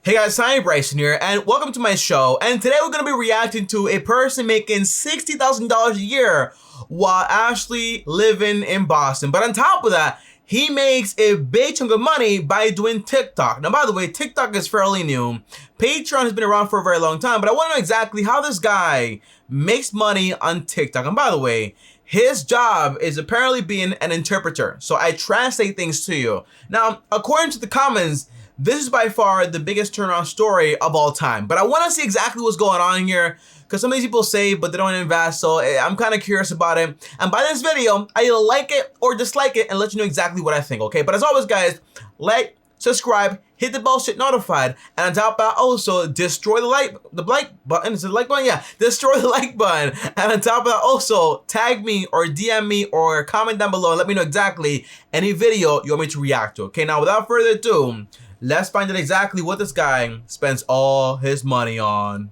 Hey guys, I'm Bryson here, and welcome to my show. And today we're going to be reacting to a person making $60,000 a year while actually living in Boston. But on top of that, he makes a big chunk of money by doing TikTok. Now, by the way, TikTok is fairly new. Patreon has been around for a very long time, but I want to know exactly how this guy makes money on TikTok. And by the way, his job is apparently being an interpreter. So I translate things to you. Now, according to the comments, this is by far the biggest turnaround story of all time. But I want to see exactly what's going on here, because some of these people save, but they don't invest. So I'm kind of curious about it. And by this video, I either like it or dislike it and let you know exactly what I think, okay? But as always, guys, like, subscribe, hit the bell, shit notified, and on top of that, also destroy the like button. Is it the like button? Yeah, destroy the like button. And on top of that, also tag me or DM me or comment down below and let me know exactly any video you want me to react to. Okay, now without further ado, let's find out exactly what this guy spends all his money on.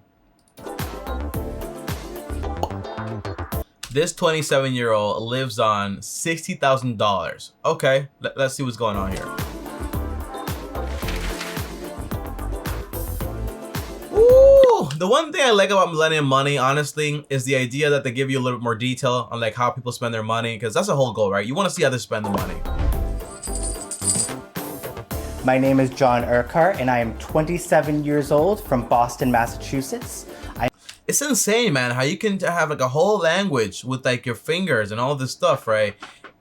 This 27-year-old lives on $60,000. Okay, let's see what's going on here. Ooh, the one thing I like about Millennial money, honestly, is the idea that they give you a little bit more detail on like how people spend their money, because that's the whole goal, right? You want to see how they spend the money. My name is John Urquhart, and I am 27 years old from Boston, Massachusetts. It's insane, man, how you can have like a whole language with like your fingers and all this stuff, right?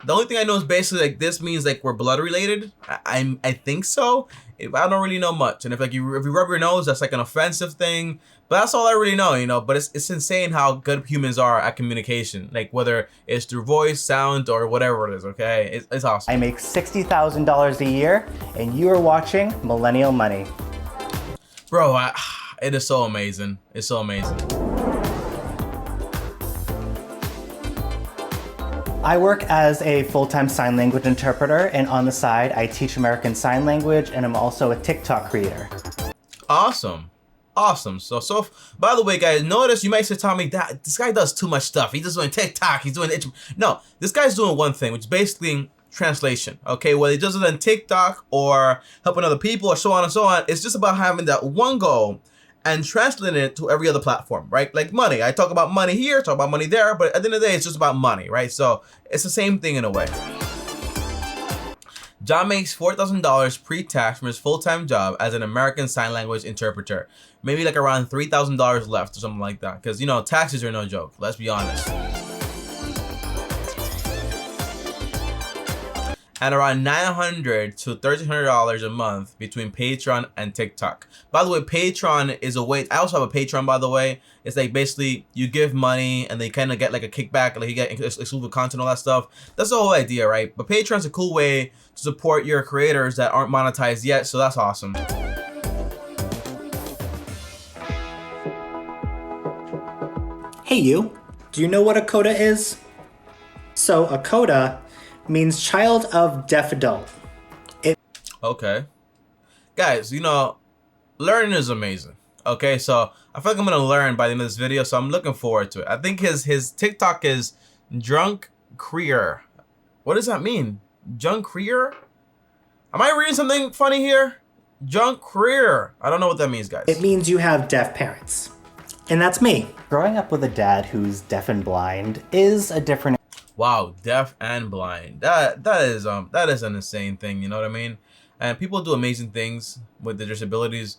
The only thing I know is basically like this means like we're blood related. I think so. I don't really know much. And if you rub your nose, that's like an offensive thing. But that's all I really know, you know. But it's insane how good humans are at communication, like whether it's through voice, sound, or whatever it is. Okay, it's awesome. I make $60,000 a year, and you are watching Millennial Money. Bro, it is so amazing. It's so amazing. I work as a full-time sign language interpreter, and on the side, I teach American Sign Language, and I'm also a TikTok creator. Awesome. Awesome. So by the way, guys, notice you might say, Tommy, that this guy does too much stuff. He's just doing TikTok. He's doing it. No, this guy's doing one thing, which is basically translation. Okay, whether he does it on TikTok or helping other people or so on and so on, it's just about having that one goal and translating it to every other platform, right? Like money. I talk about money here, talk about money there, but at the end of the day, it's just about money, right? So it's the same thing in a way. John makes $4,000 pre-tax from his full-time job as an American Sign Language interpreter. Maybe like around $3,000 left or something like that. Because, you know, taxes are no joke. Let's be honest. And around $900 to $1,300 a month between Patreon and TikTok. By the way, Patreon is a way. I also have a Patreon, by the way. It's like basically you give money and they kind of get like a kickback, like you get exclusive content, all that stuff. That's the whole idea, right? But Patreon's a cool way to support your creators that aren't monetized yet, so that's awesome. Hey you, do you know what a CODA is? So a CODA means child of deaf adult. Okay. Guys, you know, learning is amazing. Okay, so I feel like I'm gonna learn by the end of this video, so I'm looking forward to it. I think his TikTok is Drunk Creer. What does that mean? Drunk Creer? Am I reading something funny here? Drunk Creer. I don't know what that means, guys. It means you have deaf parents. And that's me. Growing up with a dad who's deaf and blind is a different. Wow, deaf and blind. That is an insane thing, you know what I mean? And people do amazing things with their disabilities.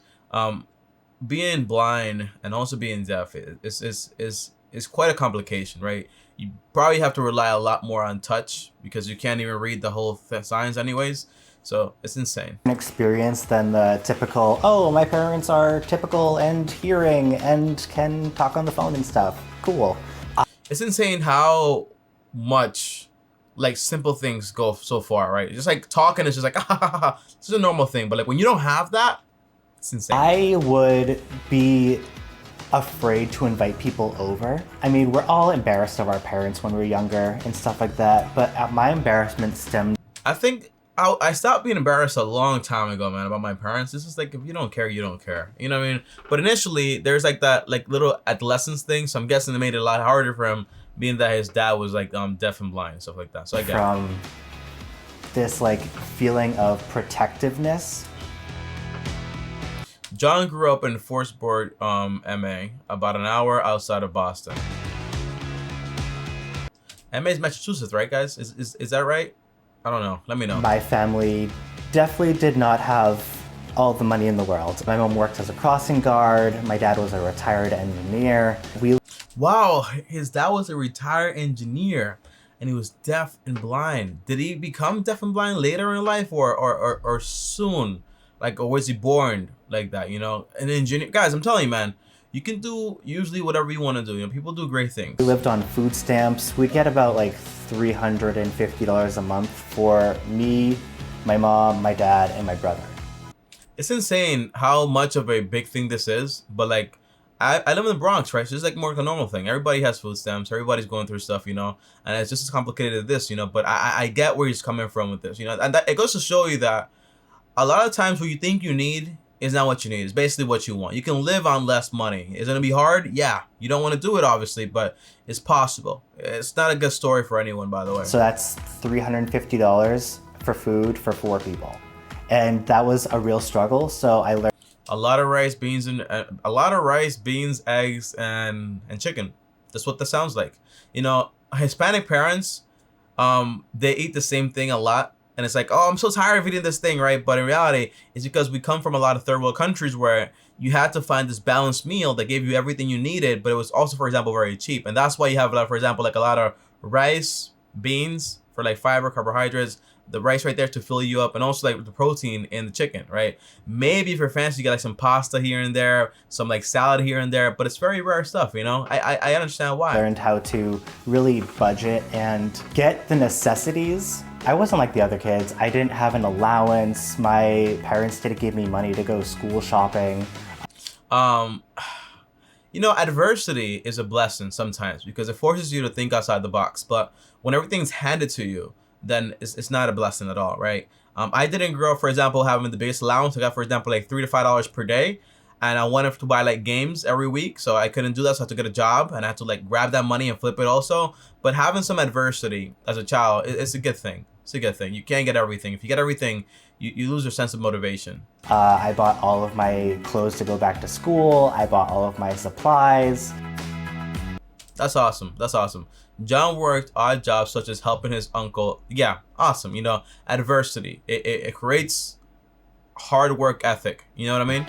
Being blind and also being deaf is quite a complication, right? You probably have to rely a lot more on touch because you can't even read the whole signs anyways. So it's insane. Experience than the typical, oh, my parents are typical and hearing and can talk on the phone and stuff. Cool. It's insane how much like simple things go so far, right? Just like talking is just like, this is a normal thing. But like when you don't have that, it's insane. I would be afraid to invite people over. I mean, we're all embarrassed of our parents when we're younger and stuff like that. But my embarrassment stemmed. I think I stopped being embarrassed a long time ago, man, about my parents. It's just like, if you don't care, you don't care. You know what I mean? But initially, there's like that like little adolescence thing. So I'm guessing they made it a lot harder for him, being that his dad was like deaf and blind and stuff like that. So I get from this like feeling of protectiveness. John grew up in Forestburg, MA, about an hour outside of Boston. MA is Massachusetts, right, guys? Is that right? I don't know. Let me know. My family definitely did not have all the money in the world. My mom worked as a crossing guard. My dad was a retired engineer. Wow, his dad was a retired engineer and he was deaf and blind. Did he become deaf and blind later in life or soon? Like, or was he born like that, you know? An engineer, guys, I'm telling you, man, you can do usually whatever you want to do. You know, people do great things. We lived on food stamps. We'd get about like $350 a month for me, my mom, my dad, and my brother. It's insane how much of a big thing this is, but like, I live in the Bronx, right? So it's like more like a normal thing. Everybody has food stamps. Everybody's going through stuff, you know? And it's just as complicated as this, you know? But I get where he's coming from with this, you know? And that, it goes to show you that a lot of times what you think you need is not what you need. It's basically what you want. You can live on less money. Is it going to be hard? Yeah. You don't want to do it, obviously, but it's possible. It's not a good story for anyone, by the way. So that's $350 for food for 4 people. And that was a real struggle. So I learned a lot of rice, beans, eggs, and chicken. That's what that sounds like. You know, Hispanic parents, they eat the same thing a lot. And it's like, oh, I'm so tired of eating this thing, right? But in reality, it's because we come from a lot of third world countries where you had to find this balanced meal that gave you everything you needed, but it was also, for example, very cheap. And that's why you have a lot, for example, like a lot of rice, beans for like fiber, carbohydrates, the rice right there to fill you up, and also like the protein in the chicken, right? Maybe if you're fancy, you get like some pasta here and there, some like salad here and there, but it's very rare stuff, you know? I understand why. Learned how to really budget and get the necessities. I wasn't like the other kids. I didn't have an allowance. My parents didn't give me money to go school shopping. You know, adversity is a blessing sometimes because it forces you to think outside the box. But when everything's handed to you, then it's not a blessing at all, right? I didn't grow up, for example, having the biggest allowance. I got, for example, like $3 to $5 per day. And I wanted to buy like games every week, so I couldn't do that, so I had to get a job, and I had to like grab that money and flip it also. But having some adversity as a child, it's a good thing. It's a good thing. You can't get everything. If you get everything, you lose your sense of motivation. I bought all of my clothes to go back to school. I bought all of my supplies. That's awesome. That's awesome. John worked odd jobs such as helping his uncle. Yeah, awesome. You know, adversity. It creates hard work ethic. You know what I mean?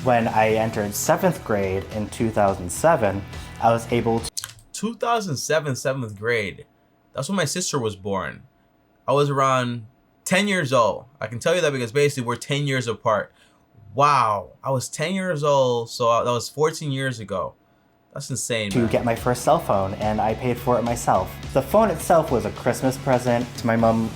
When I entered 7th grade in 2007, I was able to... 2007, 7th grade. That's when my sister was born. I was around 10 years old. I can tell you that because basically we're 10 years apart. Wow. I was 10 years old, so that was 14 years ago. That's insane, man. To get my first cell phone, and I paid for it myself. The phone itself was a Christmas present to my mom.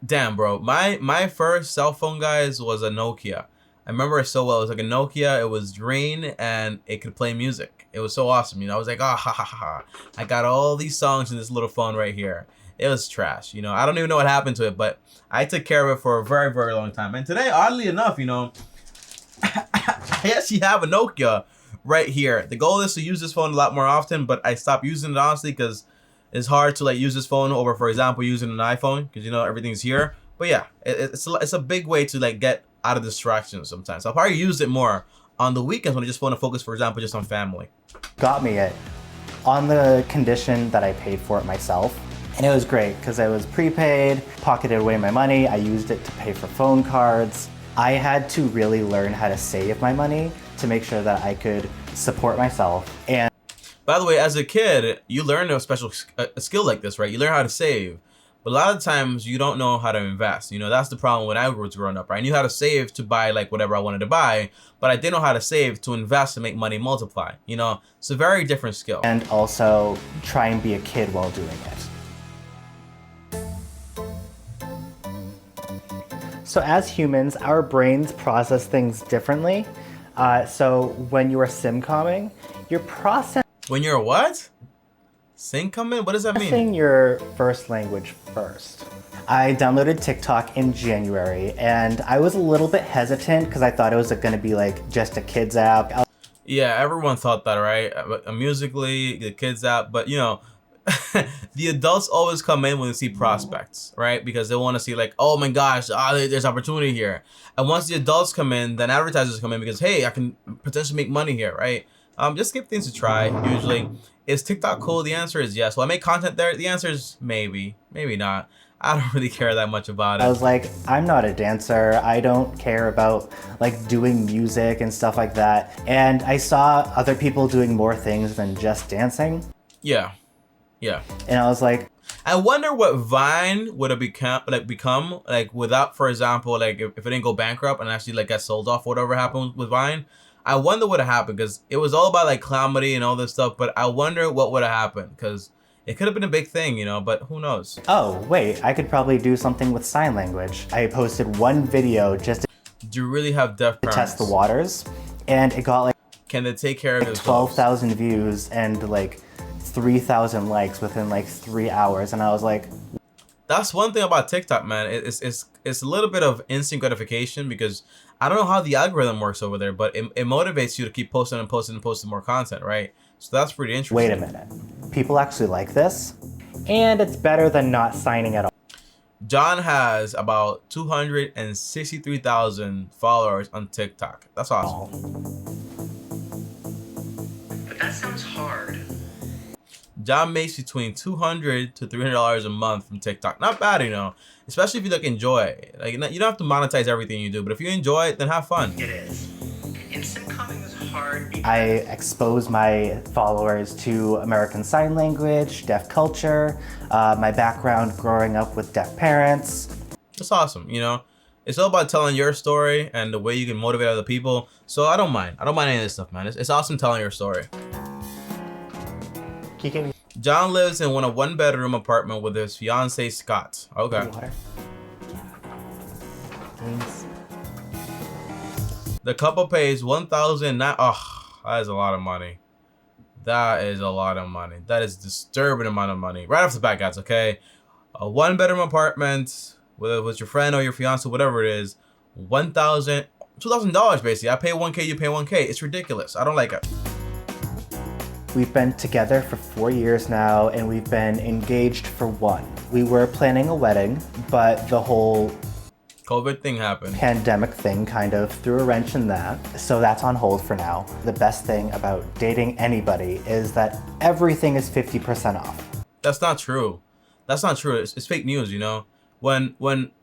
Damn, bro. My first cell phone, guys, was a Nokia. I remember it so well. It was like a Nokia. It was green, and it could play music. It was so awesome. You know, I was like, ah, ha, ha, ha. I got all these songs in this little phone right here. It was trash. You know, I don't even know what happened to it, but I took care of it for a very, very long time. And today, oddly enough, you know, I actually have a Nokia right here. The goal is to use this phone a lot more often, but I stopped using it honestly because it's hard to like use this phone over, for example, using an iPhone because, you know, everything's here. But yeah, it's a big way to like get out of distractions sometimes. I'll probably use it more on the weekends when I just want to focus, for example, just on family. Got me it on the condition that I paid for it myself. And it was great because I was prepaid, pocketed away my money. I used it to pay for phone cards. I had to really learn how to save my money to make sure that I could support myself. And by the way, as a kid, you learn a skill like this, right? You learn how to save. But a lot of times you don't know how to invest. You know, that's the problem when I was growing up, right? I knew how to save to buy like whatever I wanted to buy, but I didn't know how to save to invest and make money multiply. You know, it's a very different skill. And also try and be a kid while doing it. So as humans, our brains process things differently. So when you are simcomming, you're processing... When you're what? Simcomming? What does that mean? Your first language first. I downloaded TikTok in January, and I was a little bit hesitant because I thought it was going to be like just a kids app. Yeah, everyone thought that, right? Musically, the kids app, but you know, the adults always come in when they see prospects, right? Because they want to see like, oh my gosh, there's opportunity here. And once the adults come in, then advertisers come in because, hey, I can potentially make money here, right? Just give things a try. Usually, is TikTok cool? The answer is yes. Will I make content there? The answer is maybe, maybe not. I don't really care that much about it. I was like, I'm not a dancer. I don't care about like doing music and stuff like that. And I saw other people doing more things than just dancing. Yeah. Yeah. And I was like, I wonder what Vine would have become without, for example, like if it didn't go bankrupt and actually like got sold off, whatever happened with Vine. I wonder what would have happened because it was all about like comedy and all this stuff. But I wonder what would have happened because it could have been a big thing, you know, but who knows? oh, wait, I could probably do something with sign language. I posted one video just Do you really have deaf to parents? test the waters, and it got like Can they take care of themselves? 12,000 views and like 3,000 likes within like 3 hours. And I was like, That's one thing about TikTok, man. It's a little bit of instant gratification because I don't know how the algorithm works over there, but it motivates you to keep posting and posting and posting more content, right? So that's pretty interesting. wait a minute, people actually like this? And it's better than not signing at all. John has about 263,000 followers on TikTok. That's awesome. But that sounds hard. John makes between $200 to $300 a month from TikTok. Not bad, you know, especially if you like enjoy it. Like you don't have to monetize everything you do, but if you enjoy it, then have fun. It is. Instant coming is hard. I expose my followers to American Sign Language, deaf culture, my background growing up with deaf parents. That's awesome, you know. It's all about telling your story and the way you can motivate other people. So I don't mind. I don't mind any of this stuff, man. It's awesome telling your story. John lives in a one-bedroom apartment with his fiance Scott. Okay. The couple pays $1,009. Oh, that is a lot of money. That is a lot of money. That is a disturbing amount of money. Right off the bat, guys. Okay, a one-bedroom apartment with your friend or your fiance, whatever it is, $2,000 basically. I pay $1K, you pay $1K. It's ridiculous. I don't like it. We've been together for 4 years now, and we've been engaged for 1. We were planning a wedding, but the whole COVID thing happened. Pandemic thing kind of threw a wrench in that, so that's on hold for now. The best thing about dating anybody is that everything is 50% off. That's not true. That's not true. It's fake news, you know? When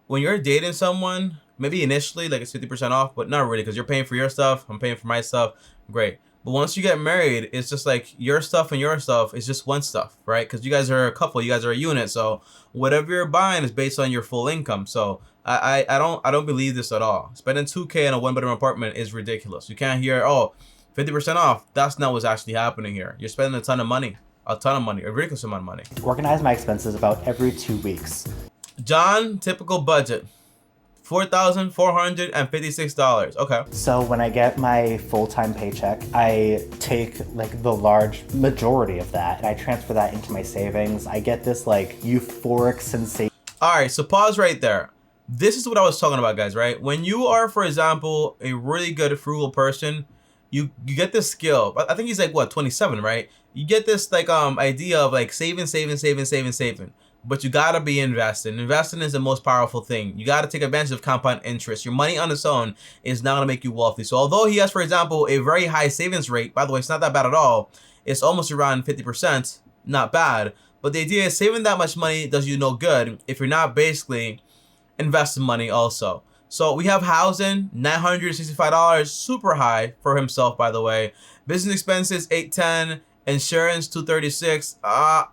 you're dating someone, maybe initially like it's 50% off, but not really because you're paying for your stuff, I'm paying for my stuff. Great. But once you get married, it's just like your stuff and your stuff is just one stuff, right? Because you guys are a couple, you guys are a unit. So whatever you're buying is based on your full income. So I don't believe this at all. Spending $2K in a one-bedroom apartment is ridiculous. You can't hear, oh, 50% off. That's not what's actually happening here. You're spending a ton of money, a ridiculous amount of money. Organize my expenses about every 2 weeks. John, typical budget. $4,456. Okay. So when I get my full-time paycheck, I take like the large majority of that and I transfer that into my savings. I get this like euphoric sensation. All right, so pause right there. This is what I was talking about, guys, right? When you are, for example, a really good frugal person, you get this skill. I think he's like, what, 27, right? You get this like idea of like saving. But you gotta be investing. Investing is the most powerful thing. You gotta take advantage of compound interest. Your money on its own is not gonna make you wealthy. So although he has, for example, a very high savings rate, by the way, it's not that bad at all. It's almost around 50%, not bad. But the idea is saving that much money does you no good if you're not basically investing money also. So we have housing, $965, super high for himself, by the way. Business expenses, $810. Insurance, $236.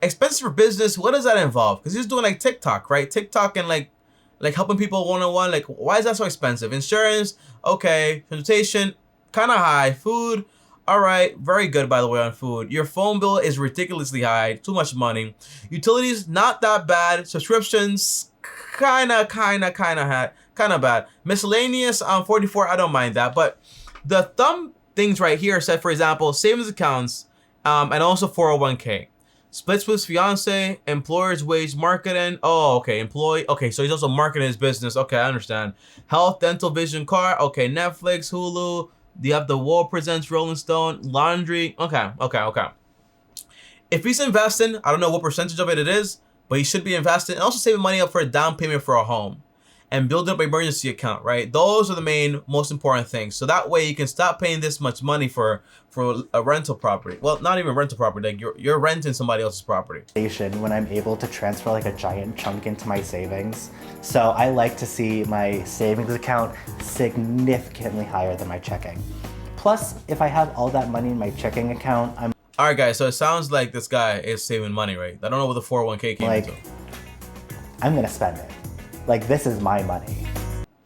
Expenses for business, what does that involve? Because he's doing like TikTok, right? TikTok and like helping people one-on-one. Like, why is that so expensive? Insurance, okay. Transportation, kind of high. Food, all right. Very good, by the way, on food. Your phone bill is ridiculously high. Too much money. Utilities, not that bad. Subscriptions, kind of bad. Miscellaneous, 44, I don't mind that. But the thumb things right here said, for example, savings accounts and also 401k. Splits with fiance, employer's wage, marketing. Oh, okay, employee. Okay, so he's also marketing his business. Okay, I understand. Health, dental, vision, car. Okay, Netflix, Hulu. You have The Wall Presents, Rolling Stone, laundry. Okay. If he's investing, I don't know what percentage of it is, but he should be investing and also saving money up for a down payment for a home and building up an emergency account, right? Those are the most important things. So that way you can stop paying this much money for a rental property. Well, not even rental property, like you're renting somebody else's property. When I'm able to transfer like a giant chunk into my savings. So I like to see my savings account significantly higher than my checking. Plus, if I have all that money in my checking account, I'm all right, guys, so it sounds like this guy is saving money, right? I don't know what the 401k came into. I'm gonna spend it. Like, this is my money.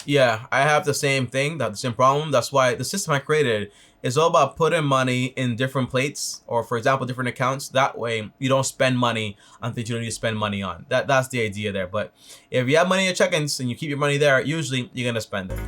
Yeah, I have the same thing, the same problem. That's why the system I created is all about putting money in different plates, or for example, different accounts. That way you don't spend money on things you don't need to spend money on. That's the idea there. But if you have money in your check-ins and you keep your money there, usually you're gonna spend it.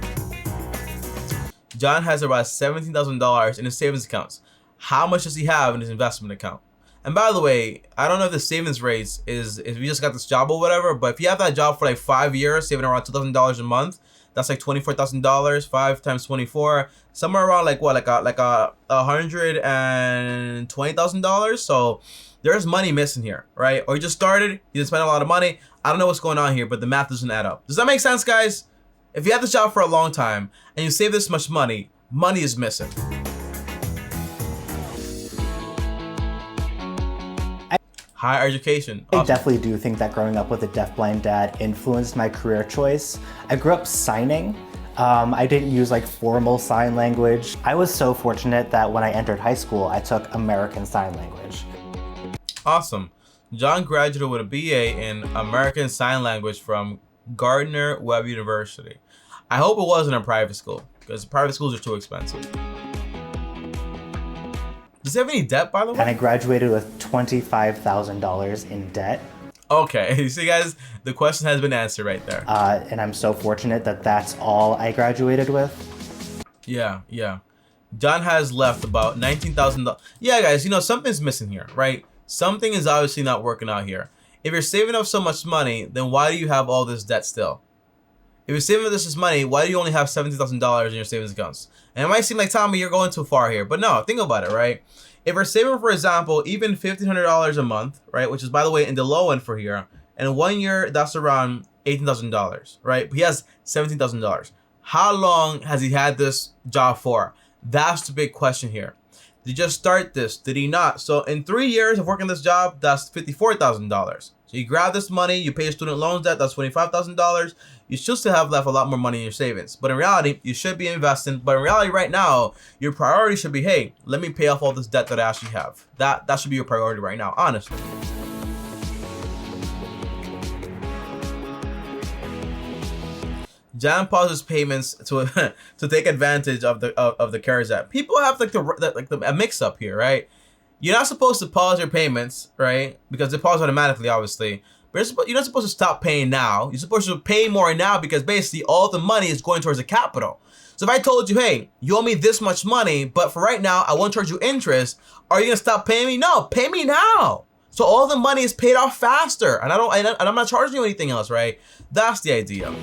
John has about $17,000 in his savings accounts. How much does he have in his investment account? And by the way, I don't know if the savings rates is if you just got this job or whatever, but if you have that job for like 5 years, saving around $2,000 a month, that's like $24,000. 5 times 24, somewhere around like what, like a $120,000. So there's money missing here, right? Or you just started, you didn't spend a lot of money. I don't know what's going on here, but the math doesn't add up. Does that make sense, guys? If you have this job for a long time and you save this much money, money is missing. Higher education. Awesome. I definitely do think that growing up with a deafblind dad influenced my career choice. I grew up signing. I didn't use like formal sign language. I was so fortunate that when I entered high school, I took American Sign Language. Awesome. John graduated with a BA in American Sign Language from Gardner Webb University. I hope it wasn't a private school, because private schools are too expensive. Does he have any debt, by the way? And I graduated with $25,000 in debt. Okay, you see, guys, the question has been answered right there. And I'm so fortunate that that's all I graduated with. Yeah. John has left about $19,000. Yeah, guys, you know, something's missing here, right? Something is obviously not working out here. If you're saving up so much money, then why do you have all this debt still? If you're saving this money, why do you only have $17,000 in your savings accounts? And it might seem like, Tommy, you're going too far here. But no, think about it, right? If we're saving, for example, even $1,500 a month, right? Which is, by the way, in the low end for here. And in 1 year, that's around $18,000, right? But he has $17,000. How long has he had this job for? That's the big question here. Did he just start this? Did he not? So in 3 years of working this job, that's $54,000. So you grab this money, you pay your student loans debt, that's $25,000. You should still have left a lot more money in your savings. But in reality, you should be investing. But in reality right now, your priority should be, hey, let me pay off all this debt that I actually have. That should be your priority right now, honestly. John pauses payments to take advantage of the CARES Act. People have a mix up here, right? You're not supposed to pause your payments, right? Because they pause automatically, obviously. But you're not supposed to stop paying now. You're supposed to pay more now because basically all the money is going towards the capital. So if I told you, hey, you owe me this much money, but for right now, I won't charge you interest, are you gonna stop paying me? No, pay me now. So all the money is paid off faster, and I'm not charging you anything else, right? That's the idea.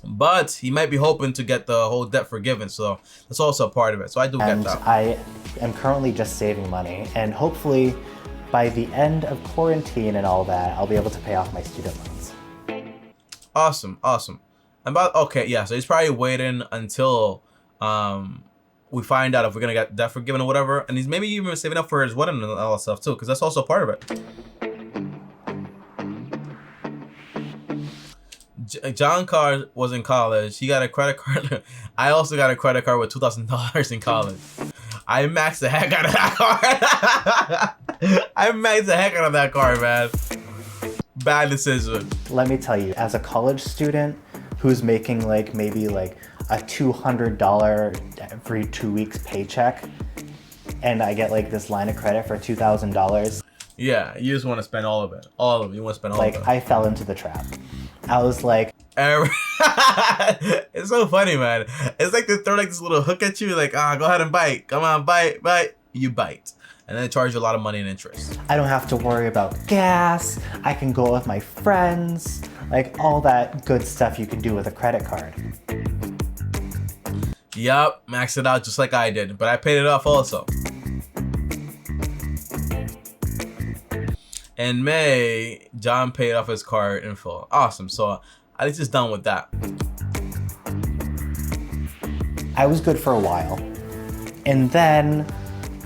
But he might be hoping to get the whole debt forgiven, so that's also a part of it. So I do get that. I am currently just saving money, and hopefully by the end of quarantine and all that, I'll be able to pay off my student loans. Awesome. Okay, yeah, so he's probably waiting until we find out if we're gonna get debt forgiven or whatever, and he's maybe even saving up for his wedding and all that stuff too, because that's also part of it. John Carr was in college. He got a credit card. I also got a credit card with $2,000 in college. I maxed the heck out of that card. I maxed the heck out of that card, man. Bad decision. Let me tell you, as a college student who's making maybe a $200 every 2 weeks paycheck, and I get this line of credit for $2,000. Yeah, you just want to spend all of it. All of it. You want to spend all of it. I fell into the trap. I was like... It's so funny, man. It's like they throw this little hook at you, go ahead and bite. Come on, bite. You bite. And then they charge you a lot of money in interest. I don't have to worry about gas. I can go with my friends. All that good stuff you can do with a credit card. Yup, maxed it out just like I did. But I paid it off also. In May, John paid off his card in full. Awesome. So at least it's done with that. I was good for a while. And then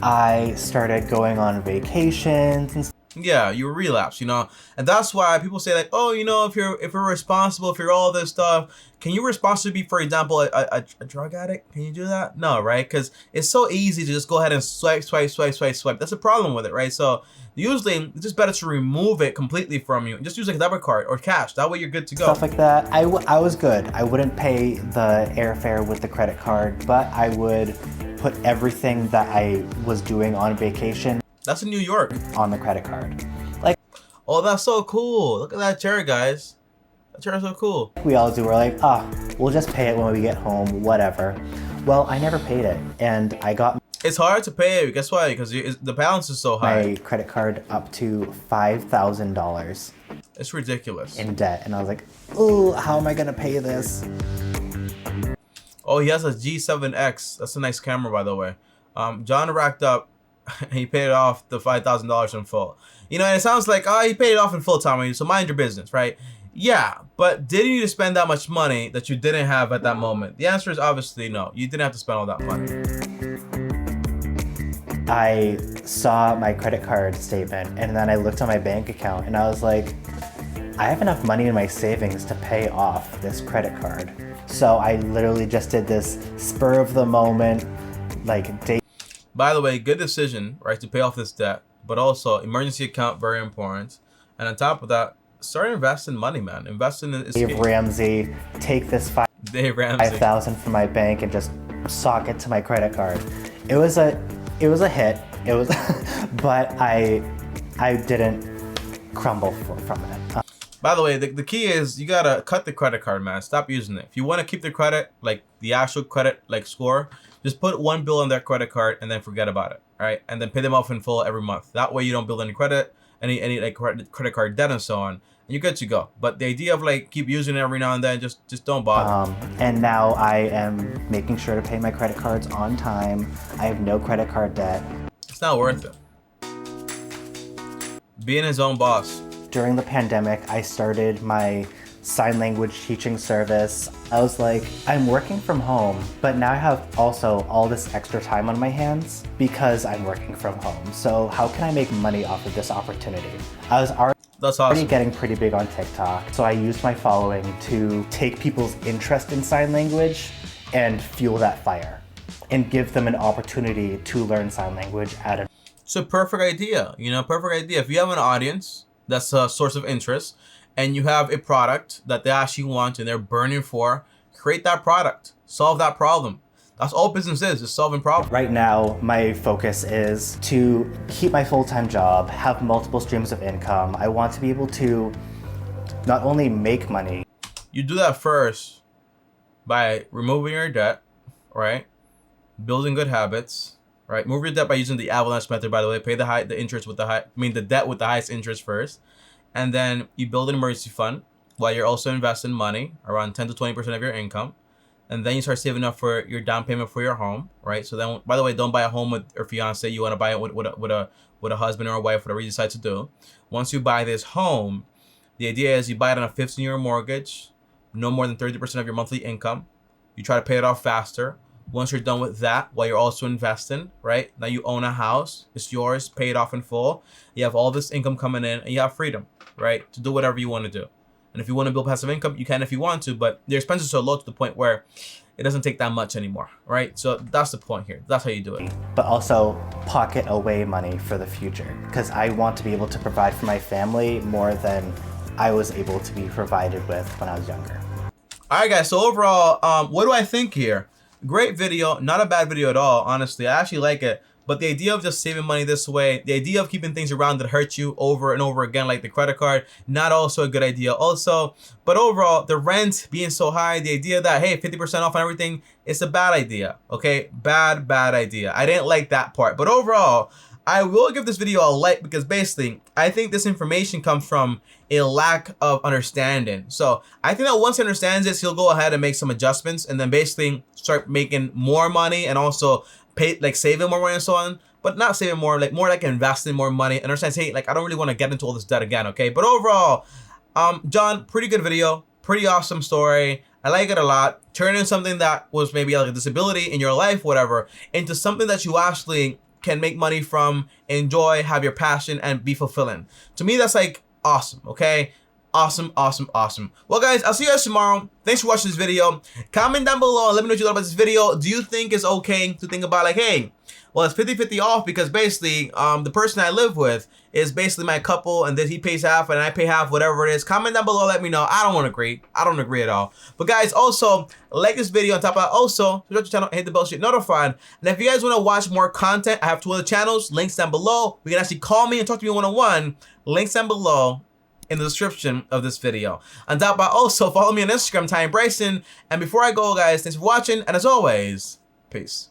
I started going on vacations and Yeah, you relapse, you know, and that's why people say like, oh, you know, if you're responsible, if you're all this stuff, can you responsibly be, for example, a drug addict? Can you do that? No, right? Because it's so easy to just go ahead and swipe. That's a problem with it, right? So usually it's just better to remove it completely from you and just use like a debit card or cash. That way you're good to go. stuff like that. I was good. I wouldn't pay the airfare with the credit card, but I would put everything that I was doing on vacation That's in New York. on the credit card. Like, Oh, that's so cool. Look at that chair, guys. That chair is so cool. we all do. We're like, we'll just pay it when we get home, whatever. Well, I never paid it, and I got It's hard to pay. Guess why? Because the balance is so high. my credit card up to $5,000 It's ridiculous. in debt, and I was like, ooh, how am I gonna pay this? Oh, he has a G7X. That's a nice camera, by the way. John racked up. He paid off the $5,000 in full. You know, and it sounds like, oh, he paid it off in full, Tommy, so mind your business, right? Yeah, but did you need to spend that much money that you didn't have at that moment? The answer is obviously no. You didn't have to spend all that money. I saw my credit card statement, and then I looked on my bank account, and I was like, I have enough money in my savings to pay off this credit card. So I literally just did this spur of the moment, like day. By the way, good decision, right, to pay off this debt, but also emergency account, very important. And on top of that, start investing money, man. Investing in Dave Ramsey, take this Dave Ramsey. 5,000 from my bank and just sock it to my credit card. It was a hit. It was, but I didn't crumble from it. By the way, the key is you gotta cut the credit card, man. Stop using it. If you want to keep the credit, like the actual credit, like score, just put one bill on that credit card and then forget about it, all right? And then pay them off in full every month. That way you don't build any credit, any like credit card debt and so on. And you're good to go. But the idea of like keep using it every now and then, just don't bother. And now I am making sure to pay my credit cards on time. I have no credit card debt. It's not worth it. Being his own boss. During the pandemic, I started my sign language teaching service. I was like, I'm working from home, but now I have also all this extra time on my hands because I'm working from home. So how can I make money off of this opportunity? I was already getting pretty big on TikTok. So I used my following to take people's interest in sign language and fuel that fire and give them an opportunity to learn sign language at a... It's a perfect idea, you know, perfect idea. If you have an audience that's a source of interest and you have a product that they actually want and they're burning for, create that product, solve that problem. That's all business is solving problems. Right now, my focus is to keep my full-time job, have multiple streams of income. I want to be able to not only make money. You do that first by removing your debt, right? Building good habits, right? Move your debt by using the avalanche method, by the way. Pay the interest with the debt with the highest interest first. And then you build an emergency fund while you're also investing money, around 10 to 20% of your income. And then you start saving up for your down payment for your home, right? So then, by the way, don't buy a home with your fiance. You want to buy it with a husband or a wife, whatever you decide to do. Once you buy this home, the idea is you buy it on a 15-year mortgage, no more than 30% of your monthly income. You try to pay it off faster. Once you're done with that, while you're also investing, right? Now you own a house. It's yours, pay it off in full. You have all this income coming in, and you have freedom, right? To do whatever you want to do. And if you want to build passive income, you can if you want to, but the expenses are low to the point where it doesn't take that much anymore, right? So that's the point here. That's how you do it. But also pocket away money for the future, because I want to be able to provide for my family more than I was able to be provided with when I was younger. All right, guys. So overall, what do I think here? Great video, not a bad video at all, honestly. I actually like it. But the idea of just saving money this way, the idea of keeping things around that hurt you over and over again, like the credit card, not also a good idea also. But overall, the rent being so high, the idea that, hey, 50% off on everything, it's a bad idea, okay? Bad idea. I didn't like that part. But overall, I will give this video a like because basically, I think this information comes from a lack of understanding. So I think that once he understands this, he'll go ahead and make some adjustments and then basically start making more money and also saving more money and so on. but not saving more like investing more money. And understand, hey, like I don't really want to get into all this debt again, okay? But overall, John, pretty good video, pretty awesome story. I like it a lot. Turning something that was maybe like a disability in your life, whatever, into something that you actually can make money from, enjoy, have your passion, and be fulfilling. To me, that's like awesome, okay? Awesome, awesome, awesome. Well, guys, I'll see you guys tomorrow. Thanks for watching this video. Comment down below and let me know what you thought about this video. Do you think it's okay to think about like, hey, well, it's 50-50 off because basically the person I live with is basically my couple, and then he pays half and I pay half, whatever it is. Comment down below, let me know. I don't agree. I don't agree at all. But guys, also like this video. On top of that, also subscribe to the channel, hit the bell so you're notified. And if you guys want to watch more content, I have 2 other channels. Links down below. You can actually call me and talk to me one-on-one. Links down below in the description of this video. On top of that, also follow me on Instagram, Bryson. And before I go, guys, thanks for watching, and as always, peace.